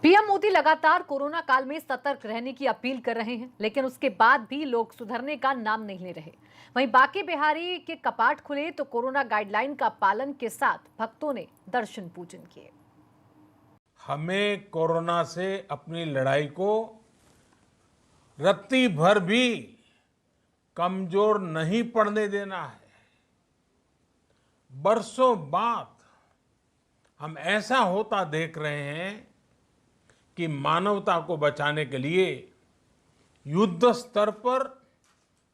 PM Modi लगातार corona काल में सतर्क रहने की अपील कर रहे हैं, लेकिन उसके बाद भी लोग सुधरने का नाम नहीं ले रहे। वहीं बांके बिहारी के कपाट खुले तो कोरोना गाइडलाइन का पालन के साथ भक्तों ने दर्शन पूजन किए। हमें कोरोना से अपनी लड़ाई को रत्ती भर भी कमजोर नहीं पड़ने देना है। बरसों बाद हम ऐसा होता देख रहे हैं कि मानवता को बचाने के लिए युद्ध स्तर पर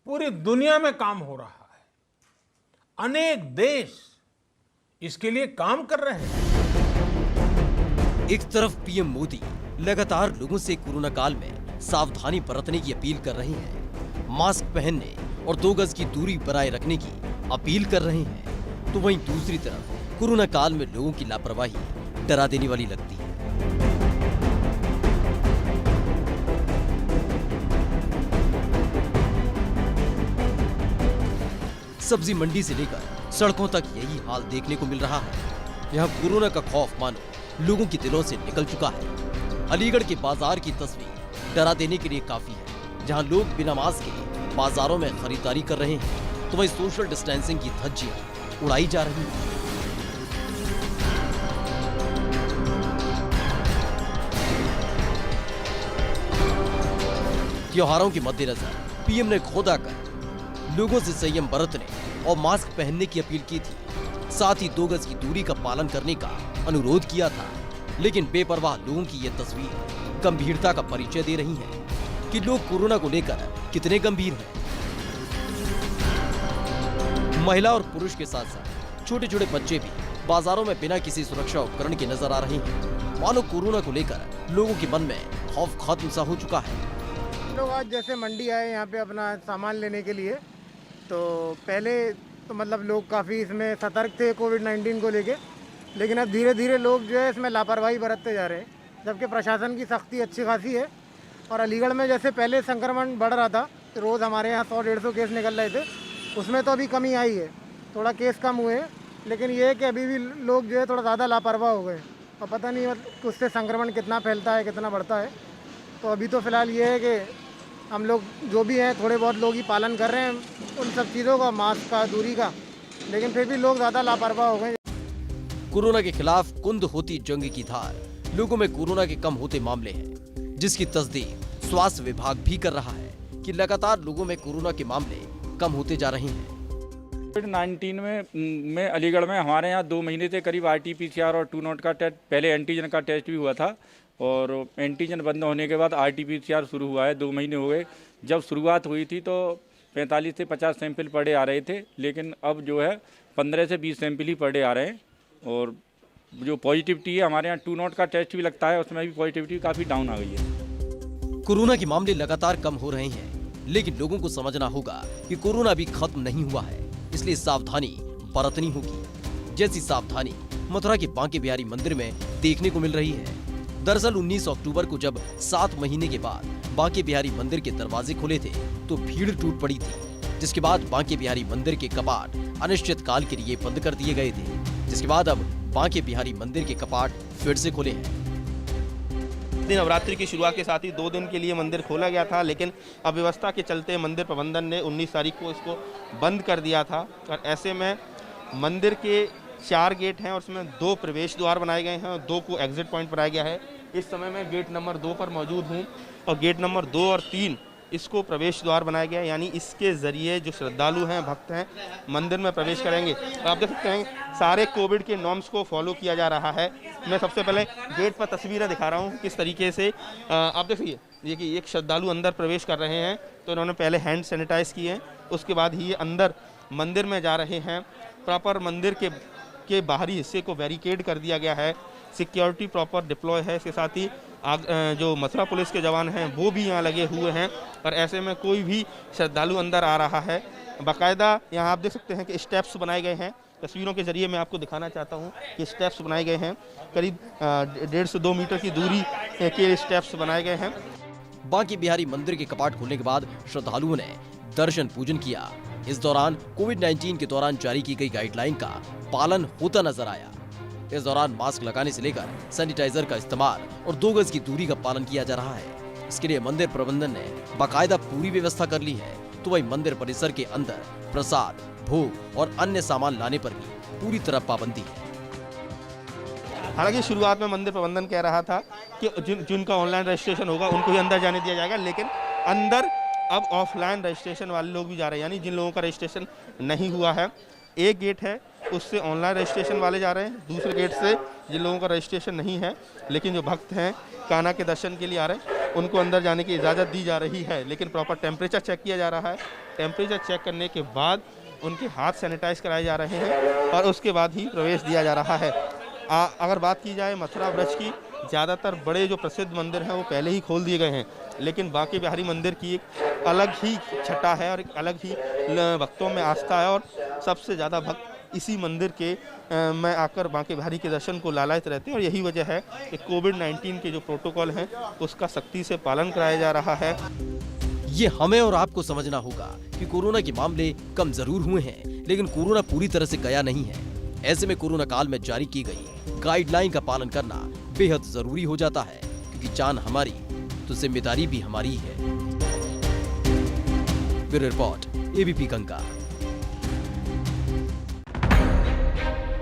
पूरी दुनिया में काम हो रहा है। अनेक देश इसके लिए काम कर रहे हैं। एक तरफ पीएम मोदी लगातार लोगों से कोरोना काल में सावधानी बरतने की अपील कर रहे हैं, मास्क पहनने और 2 गज की दूरी बनाए रखने की अपील कर रहे हैं, तो वहीं दूसरी तरफ कोरोना काल में लोगों की लापरवाही डरा देने वाली लगती है। सब्जी मंडी से लेकर सड़कों तक यही हाल देखने को मिल रहा है। यहाँ कोरोना का खौफ मानो लोगों के दिलों से निकल चुका है। अलीगढ़ के बाजार की तस्वीर डरा देने के लिए काफी है, जहाँ लोग बिना मास्क के बाजारों में खरीदारी कर रहे हैं, तो वहीं सोशल डिस्टेंसिंग की धज्जियां उड़ाई जा रही हैं। त्योहारों के मद्देनजर पीएम ने खुद आकर लोगों से संयम बरतने और मास्क पहनने की अपील की थी। साथ ही 2 गज की दूरी का पालन करने का अनुरोध किया था, लेकिन बेपरवाह लोगों की ये तस्वीर गंभीरता का परिचय दे रही है कि लोग कोरोना को लेकर कितने गंभीर हैं। महिला और पुरुष के साथ साथ छोटे छोटे बच्चे भी बाजारों में बिना किसी सुरक्षा उपकरण के नजर आ रहे हैं। मानो कोरोना को लेकर लोगों के मन में खौफ खत्म सा हो चुका है। लोग आज जैसे मंडी आए यहाँ पे अपना सामान लेने के लिए, तो पहले तो मतलब लोग काफ़ी इसमें सतर्क थे कोविड-19 को लेके, लेकिन अब धीरे धीरे लोग जो है इसमें लापरवाही बरतते जा रहे हैं, जबकि प्रशासन की सख्ती अच्छी खासी है। और अलीगढ़ में जैसे पहले संक्रमण बढ़ रहा था, रोज़ हमारे यहाँ 100-150 केस निकल रहे थे, उसमें तो अभी कमी आई है, थोड़ा केस कम हुए हैं, लेकिन ये है कि अभी भी लोग जो है थोड़ा ज़्यादा लापरवाह हो गए और पता नहीं मतलब उससे संक्रमण कितना फैलता है, कितना बढ़ता है। तो अभी तो फ़िलहाल ये है कि हम लोग जो भी हैं थोड़े बहुत लोग ही पालन कर रहे हैं उन सब चीज़ों का, मास्क का, दूरी का, लेकिन फिर भी लोग ज़्यादा लापरवाह हो गए। कोरोना के खिलाफ कुंद होती जंग की धार, लोगों में कोरोना के कम होते मामले हैं, जिसकी तस्दीक स्वास्थ्य विभाग भी कर रहा है कि लगातार लोगों में कोरोना के मामले कम होते जा रहे हैं। कोविड-19 में अलीगढ़ में हमारे यहाँ 2 महीने से करीब RT-PCR और 2 नॉट का टेस्ट, पहले एंटीजन का टेस्ट भी हुआ था और एंटीजन बंद होने के बाद RT-PCR शुरू हुआ है। 2 महीने हो गए। जब शुरुआत हुई थी तो 45 से 50 सैंपल पर डे आ रहे थे, लेकिन अब जो है 15 से 20 सैंपल ही पर डे आ रहे हैं। और जो पॉजिटिविटी है, हमारे यहाँ 2 नॉट का टेस्ट भी लगता है, उसमें भी पॉजिटिविटी काफ़ी डाउन आ गई है। कोरोना के मामले लगातार कम हो रहे हैं, लेकिन लोगों को समझना होगा कि कोरोना अभी खत्म नहीं हुआ है, इसलिए सावधानी बरतनी होगी। जैसी सावधानी मथुरा के बांके बिहारी मंदिर में देखने को मिल रही है। दरअसल 19 अक्टूबर को जब 7 महीने के बाद बांके बिहारी मंदिर के दरवाजे खुले थे तो भीड़ टूट पड़ी थी, जिसके बाद बांके बिहारी मंदिर के कपाट अनिश्चित काल के लिए बंद कर दिए गए थे, जिसके बाद अब बांके बिहारी मंदिर के कपाट फिर से खुले हैं। नवरात्रि की शुरुआत के साथ ही 2 दिन के लिए मंदिर खोला गया था, लेकिन अव्यवस्था के चलते मंदिर प्रबंधन ने 19 तारीख को इसको बंद कर दिया था। और ऐसे में मंदिर के 4 गेट हैं और उसमें 2 प्रवेश द्वार बनाए गए हैं और 2 को एग्जिट पॉइंट बनाया गया है। इस समय मैं गेट नंबर 2 पर मौजूद हूं और गेट नंबर 2 और 3 इसको प्रवेश द्वार बनाया गया है, यानी इसके ज़रिए जो श्रद्धालु हैं, भक्त हैं, मंदिर में प्रवेश करेंगे। तो आप देख सकते हैं सारे कोविड के नॉर्म्स को फॉलो किया जा रहा है। मैं सबसे पहले गेट पर तस्वीरें दिखा रहा हूँ किस तरीके से आप देखिए, ये कि एक श्रद्धालु अंदर प्रवेश कर रहे हैं तो इन्होंने पहले हैंड सैनिटाइज किए हैं, उसके बाद ही ये अंदर मंदिर में जा रहे हैं। प्रॉपर मंदिर के बाहरी हिस्से को बैरिकेड कर दिया गया है, सिक्योरिटी प्रॉपर डिप्लॉय है। इसके साथ ही जो मथुरा पुलिस के जवान हैं वो भी यहाँ लगे हुए हैं और ऐसे में कोई भी श्रद्धालु अंदर आ रहा है, बाकायदा यहाँ आप देख सकते हैं कि स्टेप्स बनाए गए हैं। तस्वीरों के जरिए मैं आपको दिखाना चाहता हूँ कि स्टेप्स बनाए गए हैं, करीब 1.5 से 2 मीटर की दूरी के स्टेप्स बनाए गए हैं। बांके बिहारी मंदिर के कपाट खुलने के बाद श्रद्धालुओं ने दर्शन पूजन किया। इस दौरान कोविड-19 के दौरान जारी की गई गाइडलाइन का पालन होता नजर आया। इस दौरान मास्क लगाने से लेकर सैनिटाइजर का इस्तेमाल और 2 गज की दूरी का पालन किया जा रहा है। इसके लिए मंदिर प्रबंधन ने बाकायदा पूरी व्यवस्था कर ली है। तो वही मंदिर परिसर के अंदर प्रसाद, भोग और अन्य सामान लाने पर भी पूरी तरह पाबंदी है। हालांकि शुरुआत में मंदिर प्रबंधन कह रहा था कि जिनका ऑनलाइन रजिस्ट्रेशन होगा उनको ही अंदर जाने दिया जाएगा, लेकिन अंदर अब ऑफलाइन रजिस्ट्रेशन वाले लोग भी जा रहे हैं, यानी जिन लोगों का रजिस्ट्रेशन नहीं हुआ है। एक गेट है उससे ऑनलाइन रजिस्ट्रेशन वाले जा रहे हैं, दूसरे गेट से जिन लोगों का रजिस्ट्रेशन नहीं है लेकिन जो भक्त हैं कान्हा के दर्शन के लिए आ रहे हैं उनको अंदर जाने की इजाज़त दी जा रही है। लेकिन प्रॉपर टेम्परेचर चेक किया जा रहा है। टेम्परेचर चेक करने के बाद उनके हाथ सैनिटाइज कराए जा रहे हैं और उसके बाद ही प्रवेश दिया जा रहा है। अगर बात की जाए मथुरा ब्रज की, ज़्यादातर बड़े जो प्रसिद्ध मंदिर हैं वो पहले ही खोल दिए गए हैं, लेकिन बांके बिहारी मंदिर की एक अलग ही छटा है और एक अलग ही भक्तों में आस्था है और सबसे ज़्यादा भक्त इसी मंदिर के में आकर बांके बिहारी के दर्शन को लालायित रहते हैं। और यही वजह है कि कोविड-19 के जो प्रोटोकॉल हैं उसका सख्ती से पालन कराया जा रहा है। ये हमें और आपको समझना होगा कि कोरोना के मामले कम जरूर हुए हैं, लेकिन कोरोना पूरी तरह से गया नहीं है। ऐसे में कोरोना काल में जारी की गई गाइडलाइन का पालन करना बेहद जरूरी हो जाता है, क्योंकि जान हमारी तो जिम्मेदारी भी हमारी है। Bureau report, ABP Ganga.